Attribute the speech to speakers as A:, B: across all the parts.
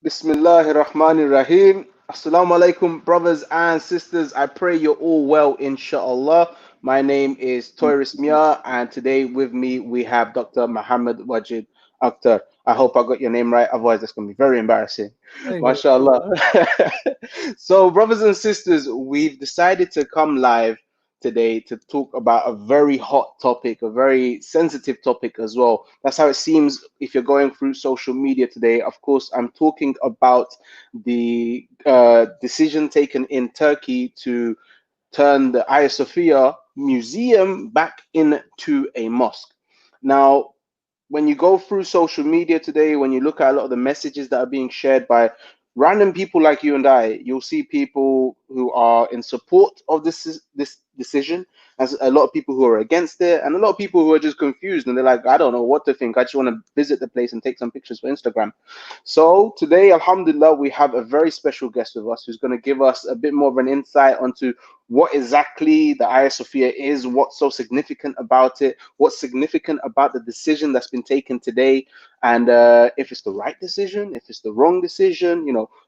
A: Bismillahir Rahmanir Rahim. Assalamu alaikum, brothers and sisters. I pray you're all well, inshallah. My name is Toyris Mia, and today with me we have Dr. Muhammad Wajid Akhter. I hope I got your name right, otherwise, that's going to be very embarrassing.
B: There you go.
A: MashaAllah. So, brothers and sisters, we've decided to come live today to talk about a very hot topic, a very sensitive topic as well. That's how it seems if you're going through social media today. Of course, I'm talking about the decision taken in Turkey to turn the Ayasofya museum back into a mosque. Now, when you go through social media today, when you look at a lot of the messages that are being shared by random people like you and I, you'll see people who are in support of this decision, and a lot of people who are against it, and a lot of people who are just confused and they're like, I don't know what to think. I just want to visit the place and take some pictures for Instagram. So today, Alhamdulillah, we have a very special guest with us who's going to give us a bit more of an insight onto what exactly the Ayah Sophia is, what's so significant about it, what's significant about the decision that's been taken today, and if it's the right decision, if it's the wrong decision,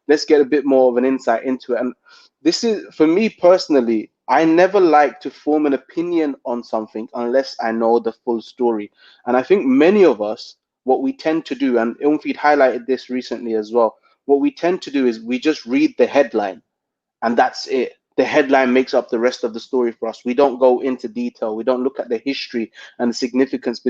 A: let's get a bit more of an insight into it. And this is, for me personally, I never like to form an opinion on something unless I know the full story. And I think many of us, what we tend to do, and Umfid highlighted this recently as well, what we tend to do is we just read the headline and that's it. The headline makes up the rest of the story for us. We don't go into detail. We don't look at the history and the significance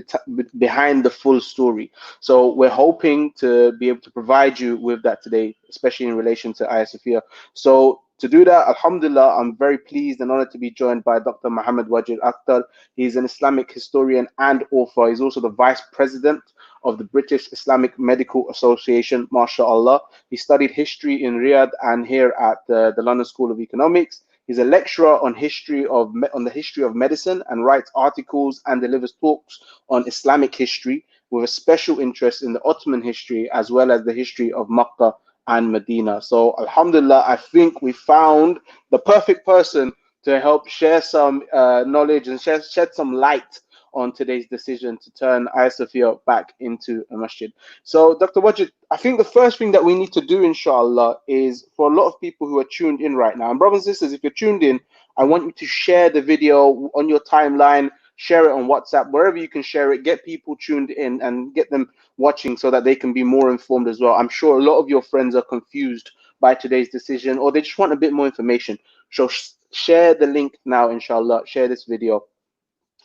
A: behind the full story. So we're hoping to be able to provide you with that today, especially in relation to Ayasofya. So to do that, Alhamdulillah, I'm very pleased and honored to be joined by Dr. Muhammad Wajid Akhter. He's an Islamic historian and author. He's also the vice president of the British Islamic Medical Association, MashaAllah. He studied history in Riyadh and here at the London School of Economics. He's a lecturer on the history of medicine and writes articles and delivers talks on Islamic history with a special interest in the Ottoman history as well as the history of Makkah and Medina. So Alhamdulillah, I think we found the perfect person to help share some knowledge and shed some light on today's decision to turn Ayasofya back into a masjid. So, Dr. Wajid, I think the first thing that we need to do, inshallah, is for a lot of people who are tuned in right now, and brothers and sisters, if you're tuned in, I want you to share the video on your timeline, share it on WhatsApp, wherever you can share it, get people tuned in and get them watching so that they can be more informed as well. I'm sure a lot of your friends are confused by today's decision or they just want a bit more information. So share the link now, inshallah, share this video.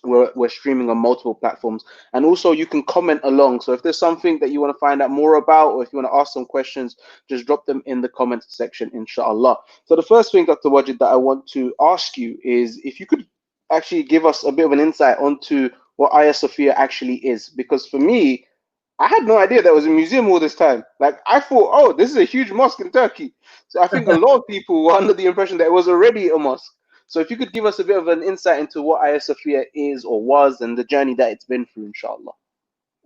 A: We're streaming on multiple platforms, and also you can comment along. So if there's something that you want to find out more about, or if you want to ask some questions, just drop them in the comment section, inshallah. So the first thing, Dr. Wajid, that I want to ask you is if you could actually give us a bit of an insight onto what Ayasofya actually is, because for me, I had no idea there was a museum all this time. Like, I thought, oh, this is a huge mosque in Turkey. So I think a lot of people were under the impression that it was already a mosque. So if you could give us a bit of an insight into what Ayasofya is or was and the journey that it's been through, inshallah.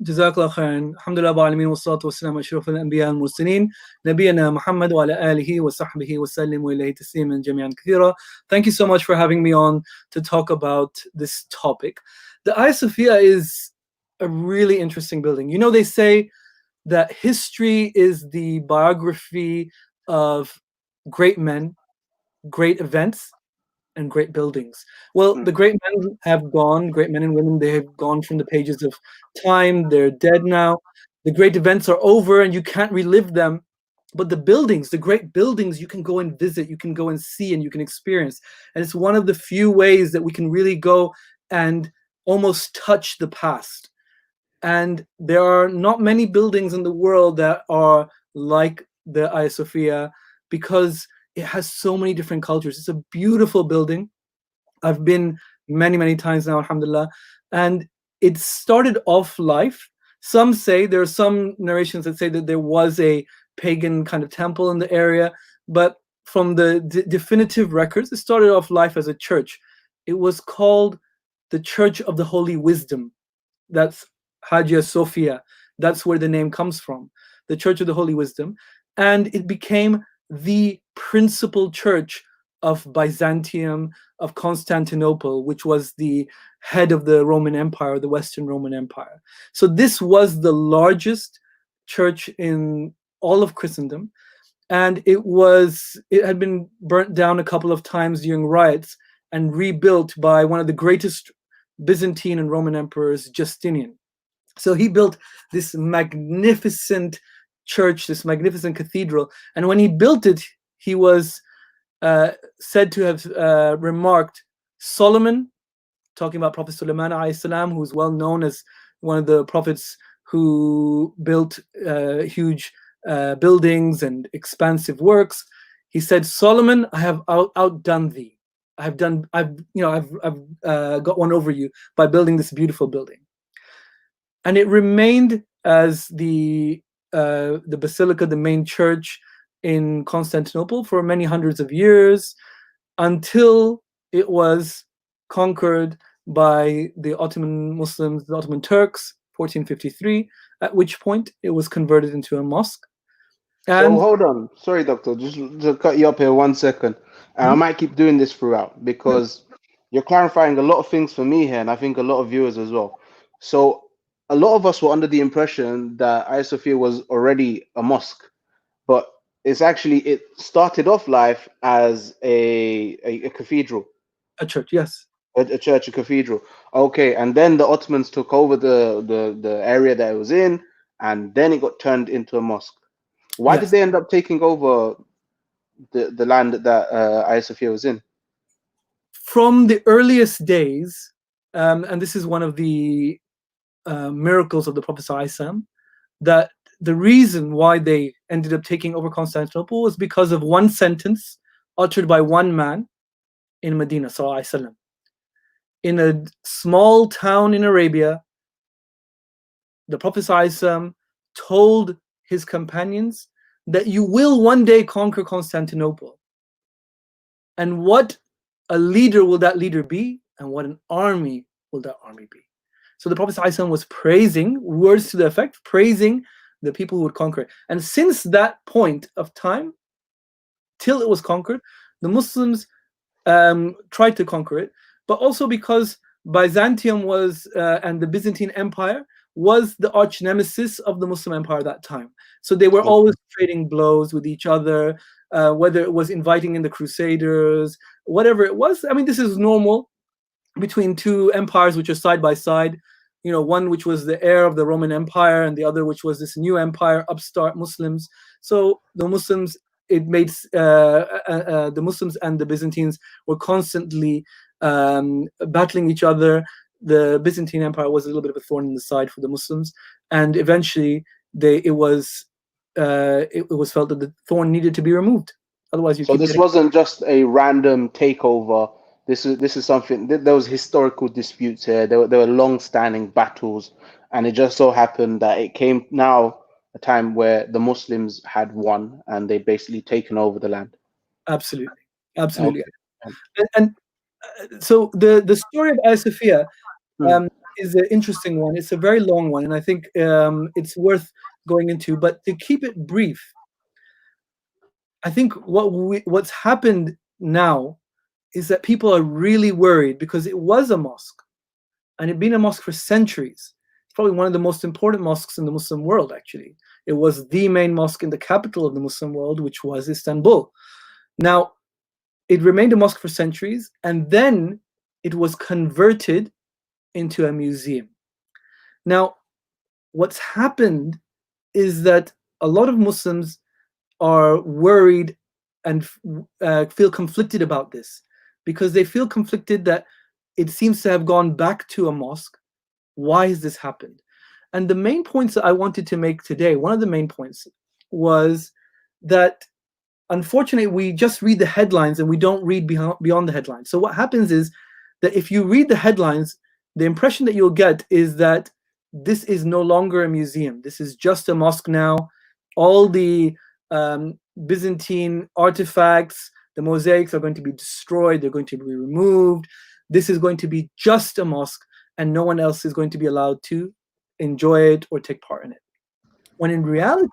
B: جزاك الله خيرا. الحمد لله رب العالمين والصلاة والسلام على أشرف الأنبياء والمرسلين نبينا محمد وعلى آله وصحبه وسلم وإليه تسليما جميعا كثيرا. Thank you so much for having me on to talk about this topic. The Ayasofya is a really interesting building. You know, they say that history is the biography of great men, great events, and great buildings. Well, the great men have gone, great men and women, they have gone from the pages of time. They're dead now. The great events are over and you can't relive them. But the buildings, the great buildings, you can go and visit, you can go and see, and you can experience. And it's one of the few ways that we can really go and almost touch the past. And there are not many buildings in the world that are like the Ayasofya because it has so many different cultures. It's a beautiful building. I've been many, many times now, alhamdulillah. And it started off life. Some say, there are some narrations that say that there was a pagan kind of temple in the area, but from the definitive records, it started off life as a church. It was called the Church of the Holy Wisdom. That's Hagia Sophia. That's where the name comes from, the Church of the Holy Wisdom. And it became the principal church of Byzantium, of Constantinople, which was the head of the Roman Empire, the Western Roman Empire. So this was the largest church in all of Christendom, and it had been burnt down a couple of times during riots and rebuilt by one of the greatest Byzantine and Roman emperors, Justinian. So he built this magnificent church, this magnificent cathedral, and when he built it, he was said to have remarked, Solomon, talking about Prophet Sulaiman alayhi salam, who's well known as one of the prophets who built huge buildings and expansive works. He said, Solomon, I have outdone thee. I've got one over you by building this beautiful building. And it remained as the basilica, the main church in Constantinople for many hundreds of years, until it was conquered by the Ottoman Muslims, the Ottoman Turks, 1453, at which point it was converted into a mosque.
A: So
B: And
A: hold on, sorry, doctor, just to cut you up here 1 second, and I might keep doing this throughout because you're clarifying a lot of things for me here, and I think a lot of viewers as well. So a lot of us were under the impression that Ayasofya was already a mosque, but it started off life as a cathedral,
B: a church, yes.
A: a church, a cathedral. Okay, and then the Ottomans took over the area that it was in, and then it got turned into a mosque. Why did
B: Yes.
A: they end up taking over the land that Ayasofya was in?
B: From the earliest days, and this is one of the miracles of the Prophet ﷺ, that the reason why they ended up taking over Constantinople was because of one sentence uttered by one man in Medina, ﷺ. In a small town in Arabia, the Prophet ﷺ told his companions that you will one day conquer Constantinople. And what a leader will that leader be? And what an army will that army be? So the Prophet ﷺ was praising, words to the effect, praising the people who would conquer it. And since that point of time, till it was conquered, the Muslims tried to conquer it, but also because Byzantium was, and the Byzantine Empire was the arch nemesis of the Muslim Empire at that time. So they were always trading blows with each other, whether it was inviting in the Crusaders, whatever it was. I mean, this is normal between two empires which are side by side. You know, one which was the heir of the Roman Empire, and the other which was this new empire, upstart Muslims. So the Muslims, it made the Muslims and the Byzantines were constantly battling each other. The Byzantine Empire was a little bit of a thorn in the side for the Muslims, and eventually it was felt that the thorn needed to be removed. Otherwise, you
A: So
B: keep
A: this
B: getting.
A: wasn't just a random takeover. This is something. There was historical disputes here. There were long-standing battles, and it just so happened that it came now a time where the Muslims had won and they basically taken over the land.
B: Absolutely, absolutely.
A: Okay.
B: And so the story of Ayasofya
A: Hmm.
B: is an interesting one. It's a very long one, and I think it's worth going into. But to keep it brief, I think what's happened now is that people are really worried because it was a mosque, and it'd been a mosque for centuries. It's probably one of the most important mosques in the Muslim world, actually. It was the main mosque in the capital of the Muslim world, which was Istanbul. Now, it remained a mosque for centuries, and then it was converted into a museum. Now, what's happened is that a lot of Muslims are worried and feel conflicted about this, because they feel conflicted that it seems to have gone back to a mosque. Why has this happened? And the main points that I wanted to make today, one of the main points was that unfortunately we just read the headlines and we don't read beyond the headlines. So what happens is that if you read the headlines, the impression that you'll get is that this is no longer a museum. This is just a mosque now. All the Byzantine artifacts, the mosaics are going to be destroyed. They're going to be removed. This is going to be just a mosque, and no one else is going to be allowed to enjoy it or take part in it. When in reality,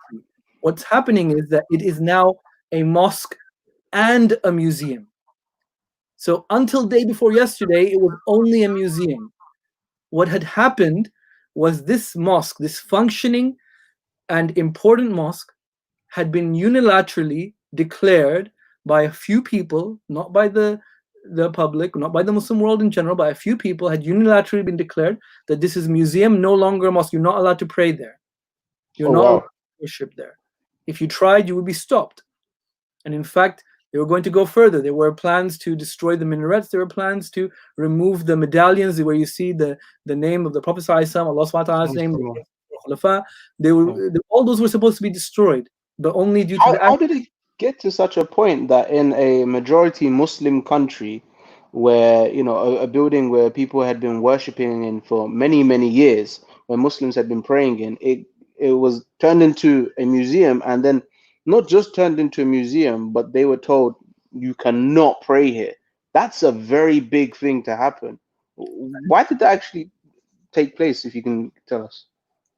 B: what's happening is that it is now a mosque and a museum. So until day before yesterday, it was only a museum. What had happened was this mosque, this functioning and important mosque, had been unilaterally declared by a few people, not by the public, not by the Muslim world in general, by a few people, had unilaterally been declared that this is museum, no longer a mosque. You're not allowed to pray there. You're
A: Oh
B: not allowed
A: wow.
B: to worship there. If you tried, you would be stopped. And in fact, they were going to go further. There were plans to destroy the minarets. There were plans to remove the medallions where you see the name of the Prophet ﷺ, Allah subhanahu wa ta'ala's name, the Khulafa. All those were supposed to be destroyed, but only due to the
A: How
B: act.
A: did it get to such a point that in a majority Muslim country, where a building where people had been worshiping in for many years, where Muslims had been praying in, it was turned into a museum, and then not just turned into a museum, but they were told you cannot pray here. That's a very big thing to happen. Why did that actually take place, if you can tell us?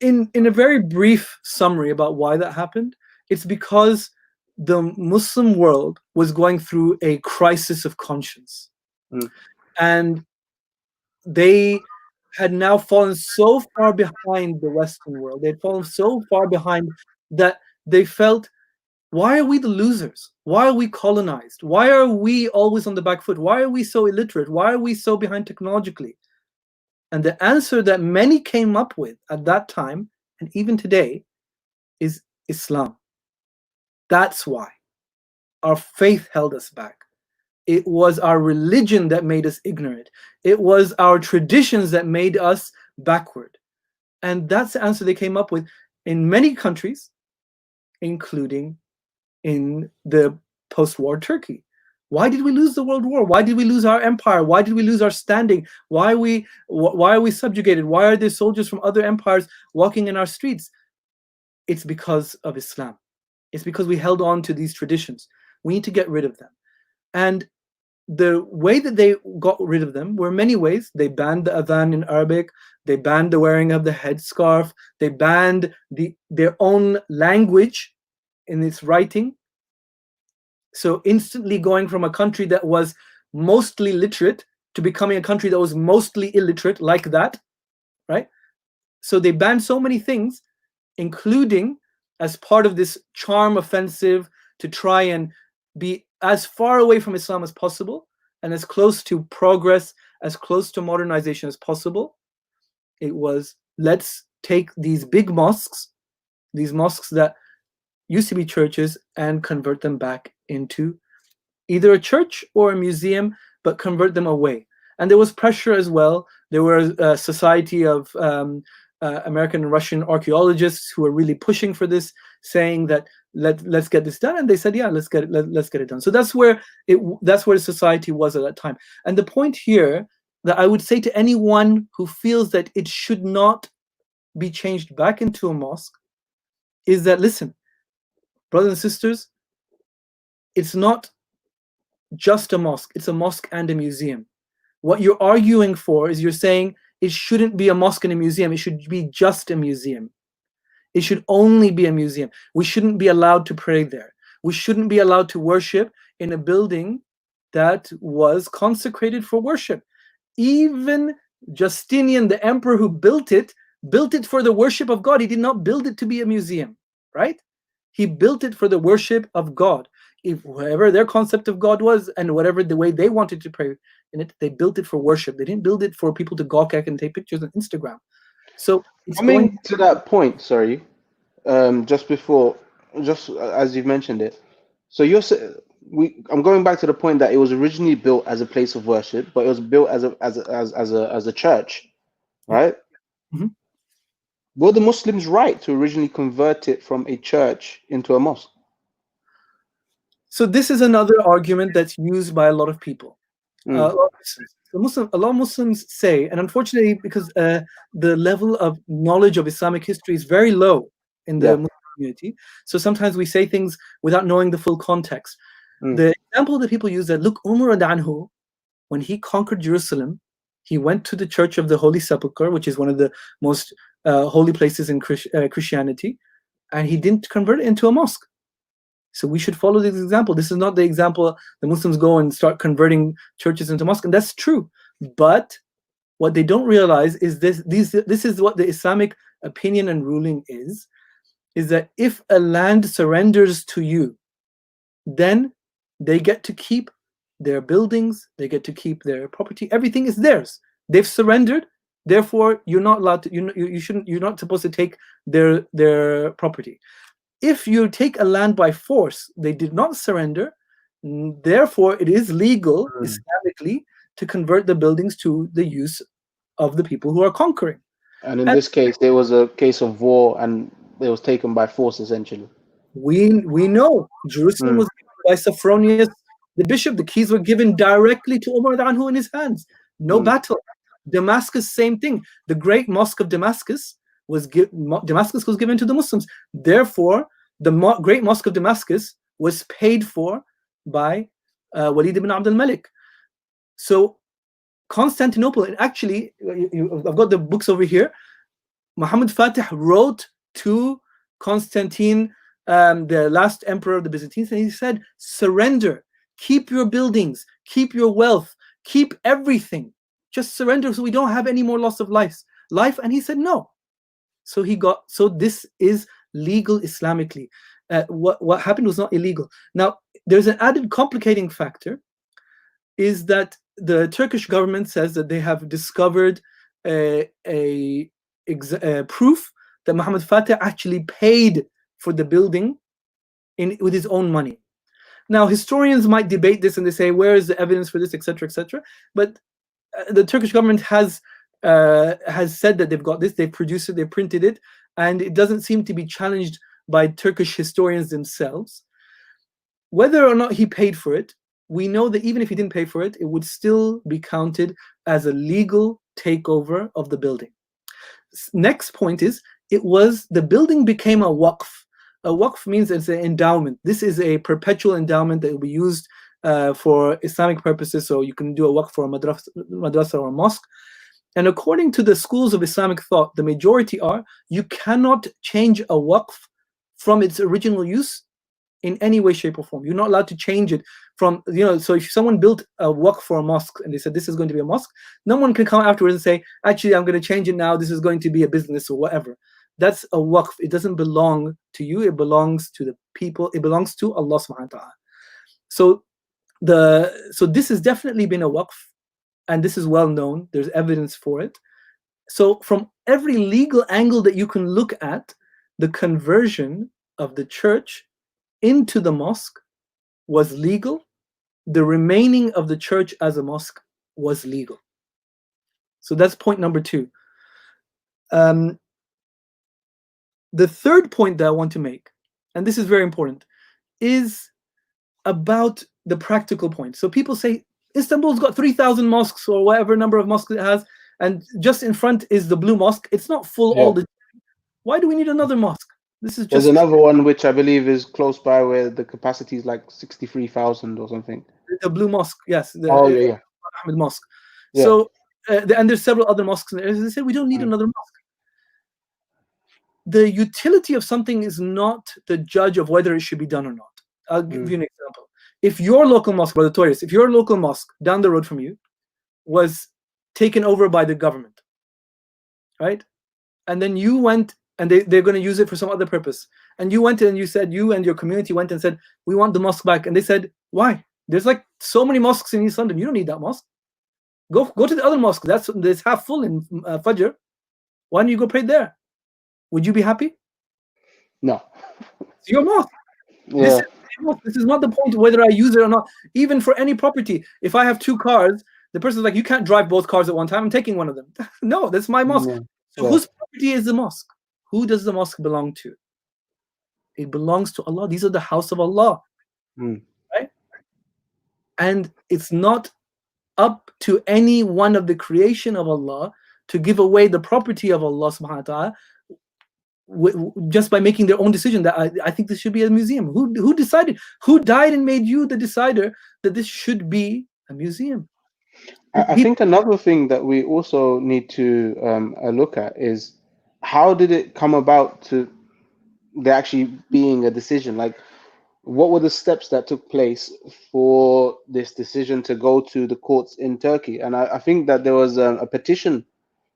B: In a very brief summary about why that happened, it's because the Muslim world was going through a crisis of conscience.
A: Mm.
B: And they had now fallen so far behind the Western world. They had fallen so far behind that they felt, why are we the losers? Why are we colonized? Why are we always on the back foot? Why are we so illiterate? Why are we so behind technologically? And the answer that many came up with at that time, and even today, is Islam. That's why our faith held us back. It was our religion that made us ignorant. It was our traditions that made us backward. And that's the answer they came up with in many countries, including in the post-war Turkey. Why did we lose the world war? Why did we lose our empire? Why did we lose our standing? Why are we subjugated? Why are there soldiers from other empires walking in our streets? It's because of Islam. It's because we held on to these traditions. We need to get rid of them. And the way that they got rid of them were many ways. They banned the adhan in Arabic. They banned the wearing of the headscarf. They banned their own language in its writing. So instantly going from a country that was mostly literate to becoming a country that was mostly illiterate, like that, right? So they banned so many things, including as part of this charm offensive to try and be as far away from Islam as possible and as close to progress, as close to modernization as possible. It was, let's take these big mosques, these mosques that used to be churches, and convert them back into either a church or a museum, but convert them away. And there was pressure as well. There were a society of American and Russian archaeologists who were really pushing for this, saying that let's get this done. And they said, yeah, let's get it done. So that's where the society was at that time. And the point here that I would say to anyone who feels that it should not be changed back into a mosque is that, listen, brothers and sisters, it's not just a mosque. It's a mosque and a museum. What you're arguing for is you're saying it shouldn't be a mosque and a museum. It should be just a museum. It should only be a museum. We shouldn't be allowed to pray there. We shouldn't be allowed to worship in a building that was consecrated for worship. Even Justinian, the emperor who built it for the worship of God. He did not build it to be a museum, right? He built it for the worship of God. If whatever their concept of God was and whatever the way they wanted to pray in it, they built it for worship. They didn't build it for people to gawk at and take pictures on Instagram. So it's
A: Coming to that point, sorry, just as you've mentioned it, so I'm going back to the point that it was originally built as a place of worship, but it was built as a church, right?
B: Mhm.
A: Were the Muslims right to originally convert it from a church into a mosque?
B: So this is another argument that's used by a lot of people.
A: Mm.
B: A lot of Muslims say, and unfortunately, because the level of knowledge of Islamic history is very low in the
A: Yeah.
B: Muslim community, so sometimes we say things without knowing the full context.
A: Mm.
B: The example that people use that, look, Umar anhu, when he conquered Jerusalem, he went to the Church of the Holy Sepulchre, which is one of the most holy places in Christianity, and he didn't convert it into a mosque. So we should follow this example. This is not the example the Muslims go and start converting churches into mosques, and that's true. But what they don't realize is this is what the Islamic opinion and ruling is. is that if a land surrenders to you, then they get to keep their buildings, they get to keep their property, everything is theirs. They've surrendered, therefore you're not allowed to, you shouldn't, you're not supposed to take their property. If you take a land by force, they did not surrender, therefore it is legal Islamically to convert the buildings to the use of the people who are conquering.
A: And in
B: And
A: this case, there was a case of war, and it was taken by force, essentially.
B: we know Jerusalem
A: Mm,
B: was given by Sophronius, the bishop. The keys were given directly to Umar anhu in his hands. No
A: mm.
B: battle. Damascus, same thing. The great mosque of Damascus was given to the Muslims. Therefore, the great mosque of Damascus was paid for by Walid ibn Abdul Malik. So Constantinople, and actually, I've got the books over here. Muhammad Fatih wrote to Constantine, the last emperor of the Byzantines, and he said, surrender, keep your buildings, keep your wealth, keep everything. Just surrender so we don't have any more loss of life. And he said no. So this is legal Islamically. What happened was not illegal. Now, there's an added complicating factor, is that the Turkish government says that they have discovered a proof that Muhammad Fatih actually paid for the building with his own money. Now, historians might debate this and they say, where is the evidence for this, etc., etc. But the Turkish government has said that they've got this, they've produced it, they've printed it, and it doesn't seem to be challenged by Turkish historians themselves. Whether or not he paid for it, we know that even if he didn't pay for it, it would still be counted as a legal takeover of the building. Next point is, the building became a waqf. A waqf means it's an endowment. This is a perpetual endowment that will be used for Islamic purposes. So you can do a waqf for a madrasa or a mosque. And according to the schools of Islamic thought, the majority are, you cannot change a waqf from its original use in any way, shape, or form. You're not allowed to change it from, so if someone built a waqf for a mosque and they said this is going to be a mosque, no one can come afterwards and say, actually, I'm going to change it now, this is going to be a business or whatever. That's a waqf. It doesn't belong to you, it belongs to the people, it belongs to Allah subhanahu wa ta'ala. So this has definitely been a waqf, and this is well known, there's evidence for it. So from every legal angle that you can look at, the conversion of the church into the mosque was legal. The remaining of the church as a mosque was legal. So that's point number 2. The third point that I want to make, and this is very important, is about the practical point. So people say Istanbul's got 3,000 mosques or whatever number of mosques it has, and just in front is the blue mosque. It's not full all the time. Why do we need another mosque? This is just.
A: There's another one which I believe is close by where the capacity is like 63,000 or something.
B: The blue mosque, yes.
A: Yeah.
B: Ahmed Mosque.
A: Yeah.
B: So, and there's several other mosques in there. As I said, we don't need another mosque. The utility of something is not the judge of whether it should be done or not. I'll give you an example. If your local mosque, Brother Torius, if your local mosque down the road from you was taken over by the government, right? And then you went and they're going to use it for some other purpose. And you went and you said, you and your community went and said, we want the mosque back. And they said, why? There's like so many mosques in East London. You don't need that mosque. Go to the other mosque. That's half full in Fajr. Why don't you go pray there? Would you be happy?
A: No.
B: It's your mosque.
A: Yeah.
B: This is not the point whether I use it or not. Even for any property, if I have 2 cars, the person's like, you can't drive both cars at one time. I'm taking one of them. No, that's my mosque. So whose property is the mosque? Who does the mosque belong to? It belongs to Allah. These are the house of Allah. Right? And it's not up to any one of the creation of Allah to give away the property of Allah subhanahu wa ta'ala just by making their own decision that I think this should be a museum. Who decided? Who died and made you the decider that this should be a museum?
A: I think another thing that we also need to look at is, how did it come about to there actually being a decision? Like, what were the steps that took place for this decision to go to the courts in Turkey? And I think that there was a petition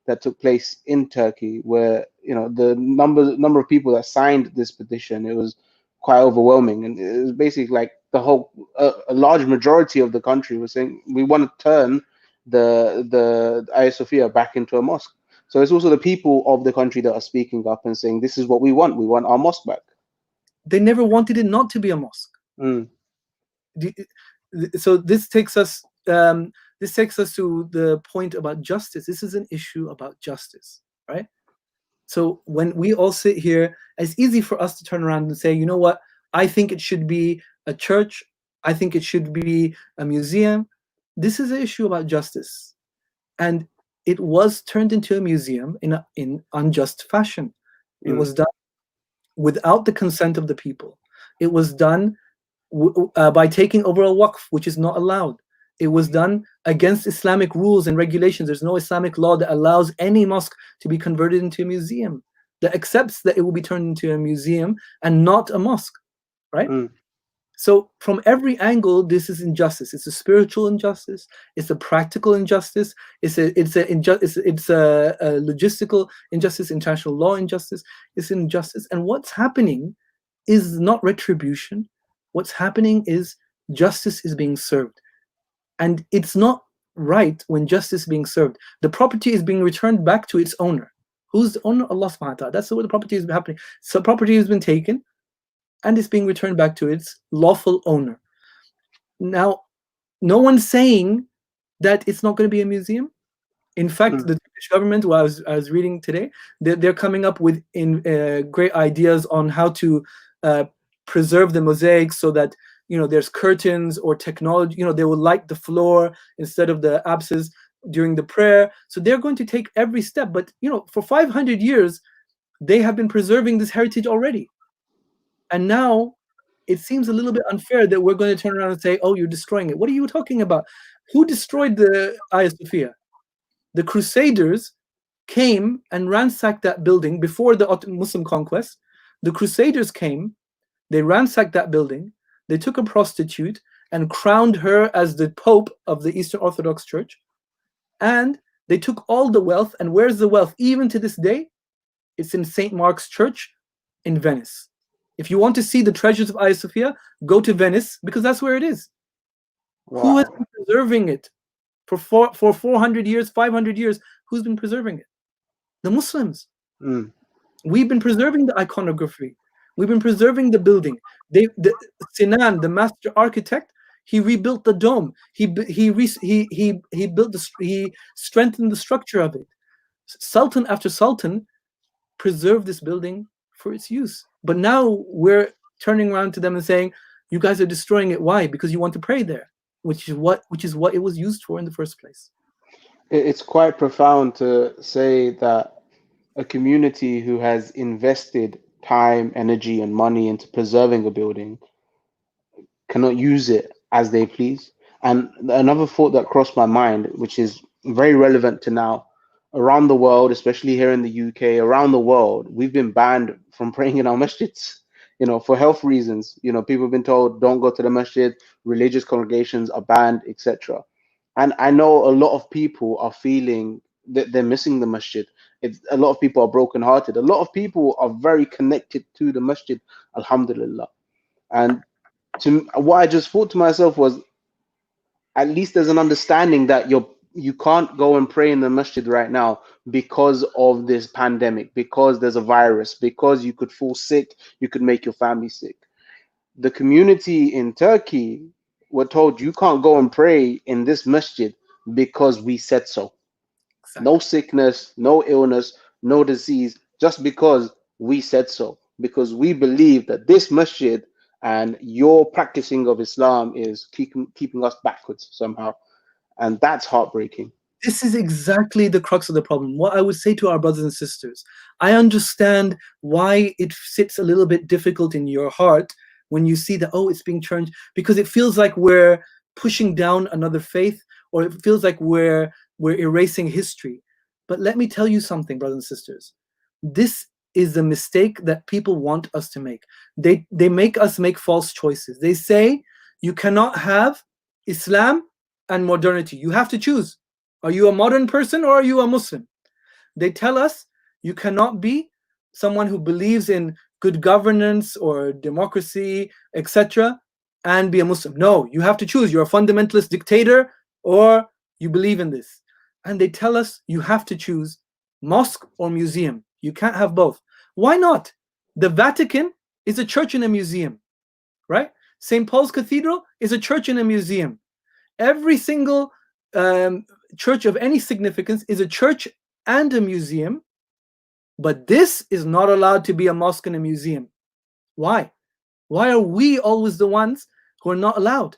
A: that took place in Turkey where the number of people that signed this petition, it was quite overwhelming, and it was basically like the whole a large majority of the country was saying we want to turn the Ayasofya back into a mosque. So it's also the people of the country that are speaking up and saying this is what we want. We want our mosque back.
B: They never wanted it not to be a mosque.
A: Mm,
B: So this takes us to the point about justice. This is an issue about justice, right? So when we all sit here, it's easy for us to turn around and say, you know what, I think it should be a church, I think it should be a museum. This is an issue about justice, and it was turned into a museum in unjust fashion. It
A: mm,
B: was done without the consent of the people. It was done by taking over a waqf, which is not allowed. It was done against Islamic rules and regulations. There's no Islamic law that allows any mosque to be converted into a museum, that accepts that it will be turned into a museum and not a mosque, right?
A: mm,
B: So from every angle, this is injustice. It's a spiritual injustice. It's a practical injustice. It's a logistical injustice, international law injustice. It's injustice. And what's happening is not retribution. What's happening is justice is being served. And it's not right when justice is being served. The property is being returned back to its owner. Who's the owner? Allah subhanahu wa ta'ala. That's the way the property is happening. So property has been taken and it's being returned back to its lawful owner. Now, no one's saying that it's not going to be a museum. In fact,
A: mm,
B: the Turkish government, I was reading today, they're coming up with great ideas on how to preserve the mosaics so that there's curtains or technology. They will light the floor instead of the apses during the prayer. So they're going to take every step. But for 500 years, they have been preserving this heritage already. And now it seems a little bit unfair that we're going to turn around and say, oh, you're destroying it. What are you talking about? Who destroyed the Ayasofya? The Crusaders came and ransacked that building before the Muslim conquest. The Crusaders came, they ransacked that building, they took a prostitute and crowned her as the Pope of the Eastern Orthodox Church, and they took all the wealth. And where's the wealth? Even to this day, it's in St. Mark's Church in Venice. If you want to see the treasures of Ayasofya, go to Venice, because that's where it is. Who has
A: wow.
B: been preserving it for 400 years, 500 years? Who's been preserving it? The Muslims.
A: Mm,
B: We've been preserving the iconography. We've been preserving the building. Sinan, the master architect, he rebuilt the dome. He strengthened the structure of it. Sultan after sultan preserved this building for its use. But now we're turning around to them and saying, you guys are destroying it. Why? Because you want to pray there, which is what it was used for in the first place.
A: it's quite profound to say that a community who has invested time, energy, and money into preserving a building cannot use it as they please. And another thought that crossed my mind, which is very relevant to now, around the world, especially here in the UK, around the world, we've been banned from praying in our masjids, for health reasons. People have been told don't go to the masjid, religious congregations are banned, etc. And I know a lot of people are feeling that they're missing the masjid. A lot of people are brokenhearted. A lot of people are very connected to the masjid, alhamdulillah. And what I just thought to myself was, at least there's an understanding that you can't go and pray in the masjid right now because of this pandemic, because there's a virus, because you could fall sick, you could make your family sick. The community in Turkey were told you can't go and pray in this masjid because we said so. No
B: Exactly.
A: sickness, no illness, no disease, just because we said so. Because we believe that this masjid and your practicing of Islam is keeping us backwards somehow. And that's heartbreaking.
B: This is exactly the crux of the problem. What I would say to our brothers and sisters, I understand why it sits a little bit difficult in your heart when you see that, oh, it's being changed, because it feels like we're pushing down another faith, or it feels like we're erasing history. But let me tell you something, brothers and sisters. This is the mistake that people want us to make. They make us make false choices. They say you cannot have Islam and modernity. You have to choose. Are you a modern person or are you a Muslim? They tell us you cannot be someone who believes in good governance or democracy, etc., and be a Muslim. No, you have to choose. You're a fundamentalist dictator or you believe in this. And they tell us you have to choose mosque or museum. You can't have both. Why not? The Vatican is a church and a museum, right? St. Paul's Cathedral is a church and a museum. Every single church of any significance is a church and a museum, but this is not allowed to be a mosque and a museum. Why? Why are we always the ones who are not allowed?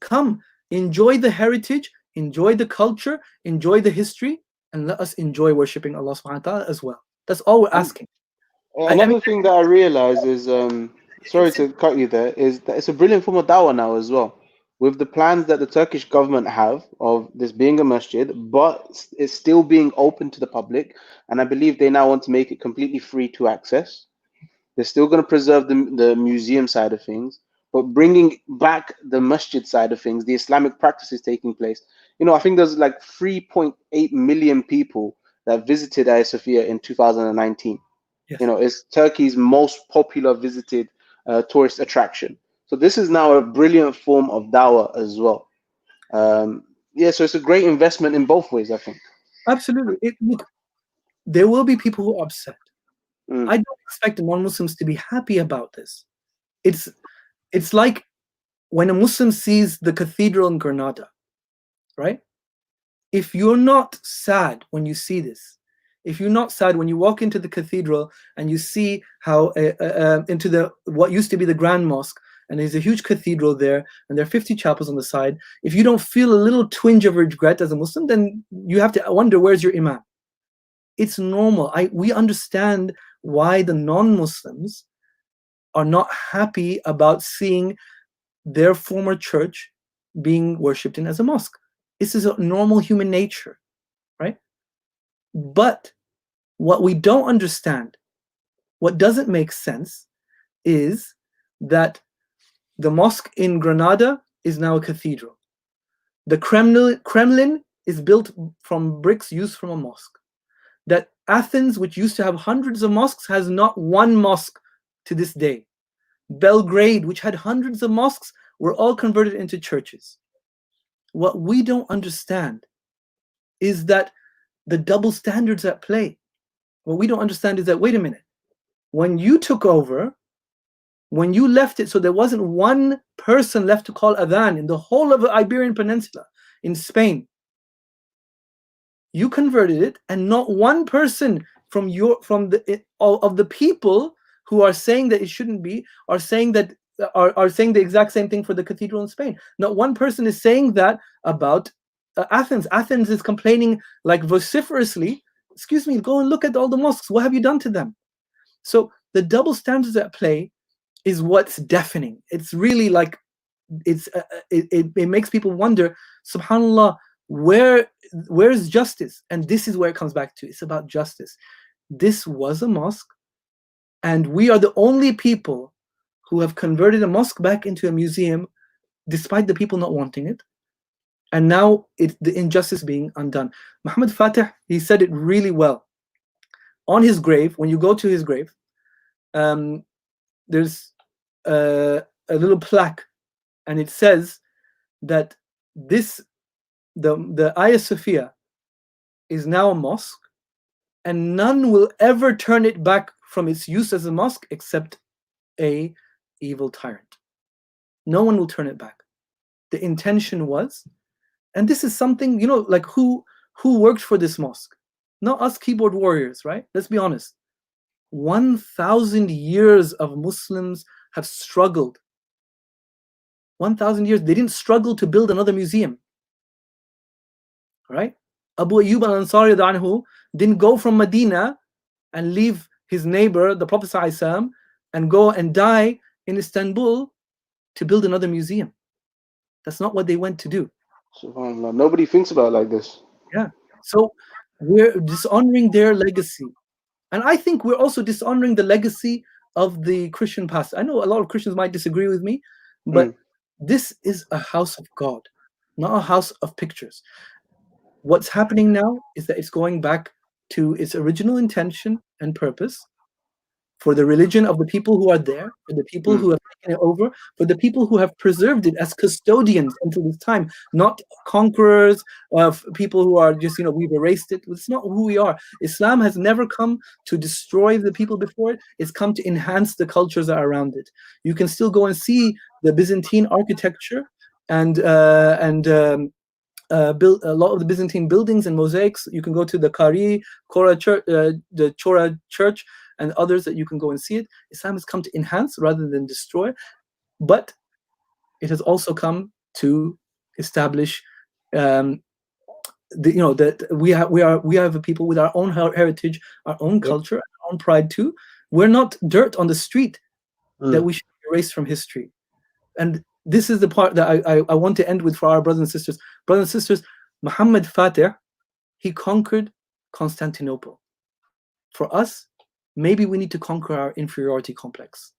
B: Come, enjoy the heritage, enjoy the culture, enjoy the history, and let us enjoy worshipping Allah subhanahu wa ta'ala as well. That's all we're
A: And
B: asking. I mean,
A: another thing that I realize is, sorry
B: it's
A: to cut you there, is that it's a brilliant form of dawah now as well. With the plans that the Turkish government have of this being a masjid, but it's still being open to the public, and I believe they now want to make it completely free to access. They're still going to preserve the museum side of things, but bringing back the masjid side of things, the Islamic practices taking place. You know, I think there's like 3.8 million people that visited Ayasofya in 2019.
B: yes,
A: You know, it's Turkey's most popular visited tourist attraction. So this is now a brilliant form of dawah as well. Yeah, so it's a great investment in both ways, I think.
B: absolutely. Look, there will be people who are upset.
A: Mm,
B: I don't expect non-Muslims to be happy about this. It's it's like when a Muslim sees the cathedral in Granada, right? If you're not sad when you see this, if you're not sad when you walk into the cathedral and you see how into the what used to be the Grand Mosque, and there's a huge cathedral there, and there are 50 chapels on the side, if you don't feel a little twinge of regret as a Muslim, then you have to wonder, where's your imam? It's normal. We understand why the non-Muslims are not happy about seeing their former church being worshipped in as a mosque. This is a normal human nature, right? But what we don't understand, what doesn't make sense, is that the mosque in Granada is now a cathedral. The Kremlin is built from bricks used from a mosque. That Athens, which used to have hundreds of mosques, has not one mosque to this day. Belgrade, which had hundreds of mosques, were all converted into churches. What we don't understand is that the double standards at play. What we don't understand is that, wait a minute, when you took over, when you left it so there wasn't one person left to call adhan in the whole of the Iberian Peninsula, in Spain, you converted it, and not one person from the people who are saying that it shouldn't be are saying that are saying the exact same thing for the cathedral in Spain. Not one person is saying that about Athens. Athens is complaining like vociferously. Excuse me, go and look at all the mosques. What have you done to them? So the double standards at play is what's deafening. It's really like it makes people wonder, subhanallah, where is justice? And this is where it comes back to. It's about justice. This was a mosque, and we are the only people who have converted a mosque back into a museum, despite the people not wanting it. And now the injustice being undone. Muhammad Fatih, he said it really well. On his grave, when you go to his grave, there's a little plaque, and it says that the Ayasofya is now a mosque, and none will ever turn it back from its use as a mosque except a evil tyrant. No one will turn it back. The intention was, and this is something, like who worked for this mosque? Not us keyboard warriors, right? Let's be honest. 1,000 years of Muslims have struggled. 1,000 years. They didn't struggle to build another museum. Right? Abu Ayyub al-Ansari anhu didn't go from Medina and leave his neighbor, the Prophet ﷺ, and go and die in Istanbul to build another museum. That's not what they went to do.
A: SubhanAllah. Nobody thinks about it like this.
B: Yeah. So we're dishonoring their legacy. And I think we're also dishonoring the legacy of the Christian past. I know a lot of Christians might disagree with me, but this is a house of God, not a house of pictures. What's happening now is that it's going back to its original intention and purpose, for the religion of the people who are there, for the people
A: Mm.
B: who have taken it over, for the people who have preserved it as custodians until this time, not conquerors of people who are just, we've erased it. It's not who we are. Islam has never come to destroy the people before it. It's come to enhance the cultures that are around it. You can still go and see the Byzantine architecture and build a lot of the Byzantine buildings and mosaics. You can go to the Kora Church, the Chora Church, and others that you can go and see it. Islam has come to enhance rather than destroy, but it has also come to establish that we have a people with our own heritage, our own
A: Yep.
B: culture, our own pride too. We're not dirt on the street that
A: Mm.
B: we should erase from history. And this is the part that I want to end with for our brothers and sisters. Brothers and sisters, Muhammad Fatih, he conquered Constantinople. For us, maybe we need to conquer our inferiority complex,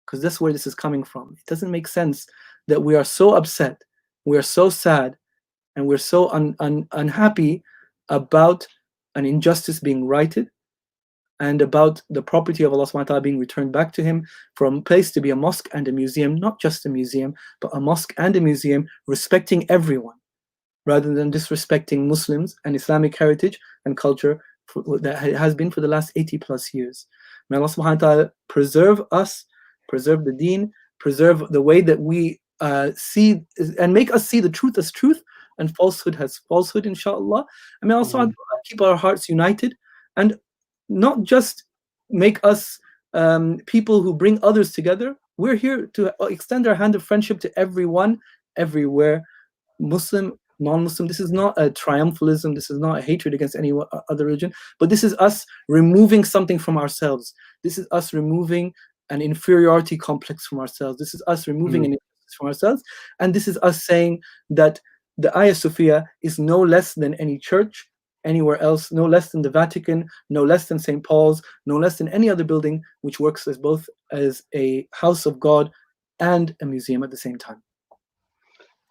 B: because that's where this is coming from. It doesn't make sense that we are so upset, we are so sad, and we're so unhappy about an injustice being righted, and about the property of Allah subhanahu wa ta'ala being returned back to him, from a place to be a mosque and a museum, not just a museum, but a mosque and a museum, respecting everyone, rather than disrespecting Muslims and Islamic heritage and culture that has been for the last 80 plus years. May Allah subhanahu wa ta'ala preserve us, preserve the deen, preserve the way that we see, and make us see the truth as truth and falsehood as falsehood, inshallah. And may Allah subhanahu wa ta'ala keep our hearts united, and not just make us people who bring others together. We're here to extend our hand of friendship to everyone, everywhere, Muslim, non-Muslim. This is not a triumphalism. This is not a hatred against any other religion, but this is us removing something from ourselves. This is us removing an inferiority complex from ourselves. This is us removing an injustice from ourselves, and this is us saying that the Ayasofya is no less than any church anywhere else, no less than the Vatican, no less than St. Paul's, no less than any other building which works as both as a house of God and a museum at the same time.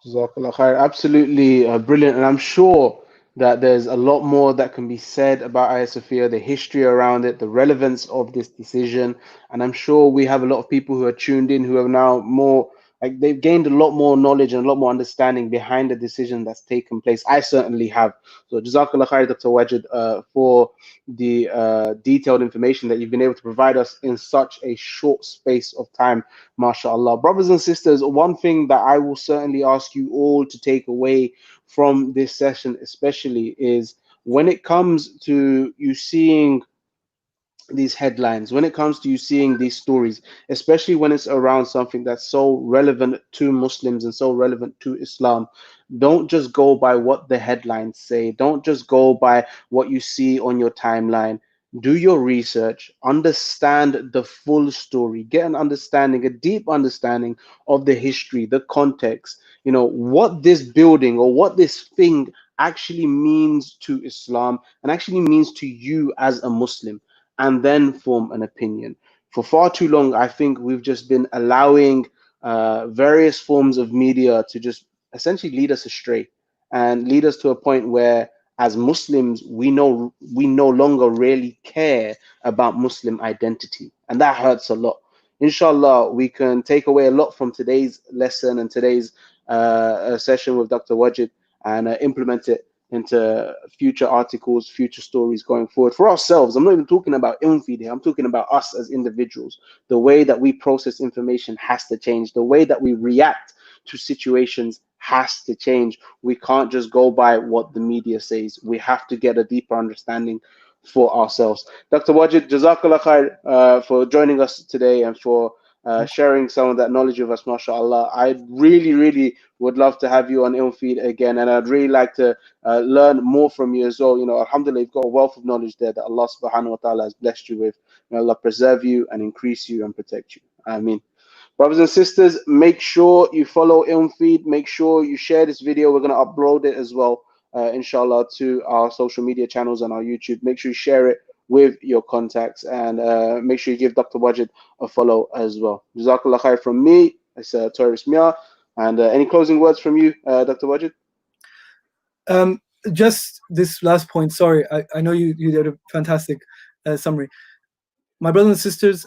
A: Jazakallah khair. Absolutely brilliant. And I'm sure that there's a lot more that can be said about Ayasofya, the history around it, the relevance of this decision. And I'm sure we have a lot of people who are tuned in who have now more, like they've gained a lot more knowledge and a lot more understanding behind the decision that's taken place. I certainly have. So Jazakallah khair, Dr. Wajid, for the detailed information that you've been able to provide us in such a short space of time. MashaAllah. Brothers and sisters, one thing that I will certainly ask you all to take away from this session, especially, is when it comes to you seeing these headlines, when it comes to you seeing these stories, especially when it's around something that's so relevant to Muslims and so relevant to Islam, don't just go by what the headlines say. Don't just go by what you see on your timeline. Do your research, understand the full story, get an understanding, a deep understanding of the history, the context, what this building or what this thing actually means to Islam and actually means to you as a Muslim, and then form an opinion. For far too long, I think we've just been allowing various forms of media to just essentially lead us astray and lead us to a point where, as Muslims, we no longer really care about Muslim identity, and that hurts a lot. Inshallah, we can take away a lot from today's lesson and today's session with Dr. Wajid and implement it into future articles, future stories going forward for ourselves. I'm not even talking about Ilmfeed here. I'm talking about us as individuals. The way that we process information has to change. The way that we react to situations has to change. We can't just go by what the media says. We have to get a deeper understanding for ourselves. Dr. Wajid, Jazakallah khair for joining us today and for sharing some of that knowledge with us, mashallah. I really, really would love to have you on Ilmfeed again, and I'd really like to learn more from you as well. Alhamdulillah, you've got a wealth of knowledge there that Allah subhanahu wa ta'ala has blessed you with. May Allah preserve you and increase you and protect you. Ameen. Brothers and sisters, make sure you follow Ilmfeed. Make sure you share this video. We're going to upload it as well, inshallah, to our social media channels and our YouTube. Make sure you share it with your contacts, and make sure you give Dr. Wajid a follow as well. Jazakallah khair from me. It's Tourist Mia. And any closing words from you, Dr. Wajid?
B: just this last point. Sorry, I know you did a fantastic summary. My brothers and sisters,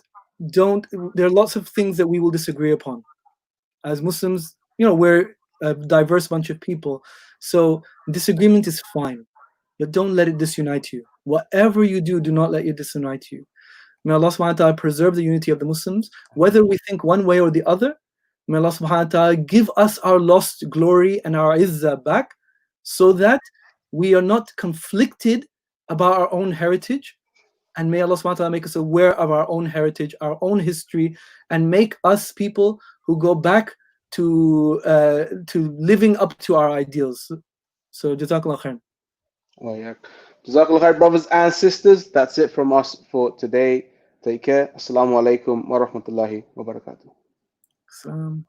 B: don't. There are lots of things that we will disagree upon as Muslims. We're a diverse bunch of people, so disagreement is fine, but don't let it disunite you. Whatever you do, do not let it disunite you. May Allah subhanahu wa ta'ala preserve the unity of the Muslims, whether we think one way or the other. May Allah subhanahu wa ta'ala give us our lost glory and our izzah back, so that we are not conflicted about our own heritage. And may Allah subhanahu wa ta'ala make us aware of our own heritage, our own history, and make us people who go back to living up to our ideals. So Jazakallah khair.
A: Oh, yeah. Jazakallah khair, brothers and sisters. That's it from us for today. Take care. Assalamu alaikum wa rahmatullahi wa barakatuh.
B: Salam.